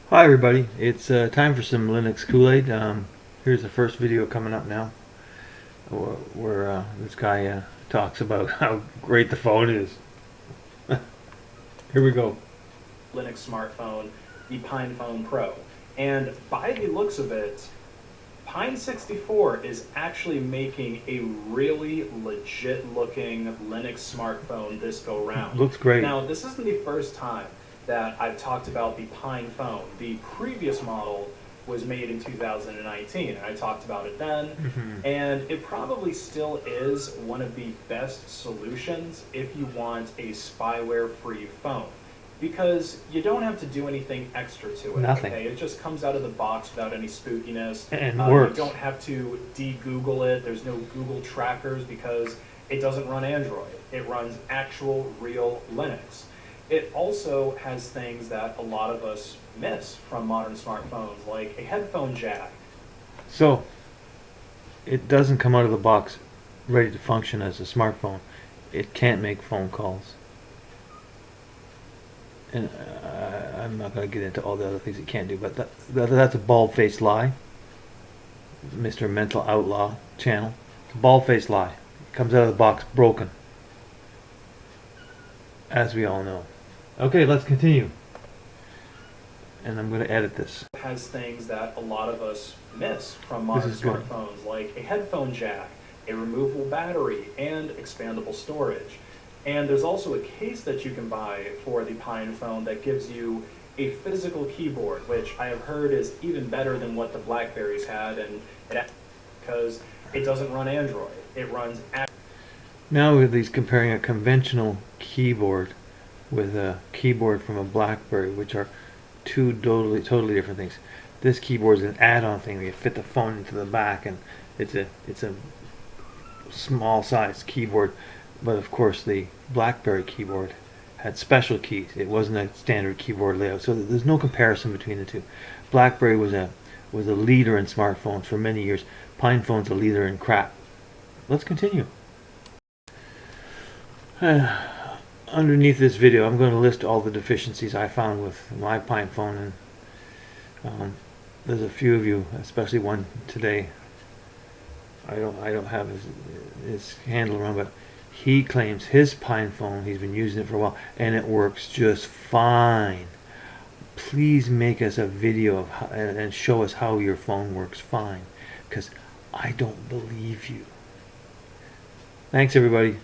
Hi everybody, it's time for some Linux Kool-Aid. Here's the first video coming up now where this guy talks about how great the phone is. Here we go. Linux smartphone, the Pinephone Pro. And by the looks of it, Pine 64 is actually making a really legit looking Linux smartphone this go round. Looks great. Now, this isn't the first time that I've talked about the Pinephone. The previous model was made in 2019, and I talked about it then, and it probably still is one of the best solutions if you want a spyware-free phone, because you don't have to do anything extra to it. Nothing. Okay? It just comes out of the box without any spookiness. And works. You don't have to de-Google it. There's no Google trackers because it doesn't run Android. It runs actual, real Linux. It also has things that a lot of us miss from modern smartphones, like a headphone jack. So, it doesn't come out of the box ready to function as a smartphone. It can't make phone calls. And I'm not going to get into all the other things it can't do, but that's a bald-faced lie. Mr. Mental Outlaw channel. It's a bald-faced lie. It comes out of the box broken, as we all know. Okay, let's continue. And I'm going to edit this. It has things that a lot of us miss from modern smartphones, like a headphone jack, a removable battery, and expandable storage. And there's also a case that you can buy for the Pinephone that gives you a physical keyboard, which I have heard is even better than what the Blackberries had, and because it doesn't run Android. It runs. Now he's comparing a conventional keyboard with a keyboard from a BlackBerry, which are two totally different things. This keyboard is an add-on thing where you fit the phone into the back, and it's a small size keyboard. But of course, the BlackBerry keyboard had special keys. It wasn't a standard keyboard layout, so there's no comparison between the two. BlackBerry was a leader in smartphones for many years. Pinephone's a leader in crap. Let's continue. Underneath this video, I'm going to list all the deficiencies I found with my Pinephone, and there's a few of you, especially one today. I don't have his handle around, but he claims his Pinephone, he's been using it for a while, and it works just fine. Please make us a video of and show us how your phone works fine, because I don't believe you. Thanks, everybody.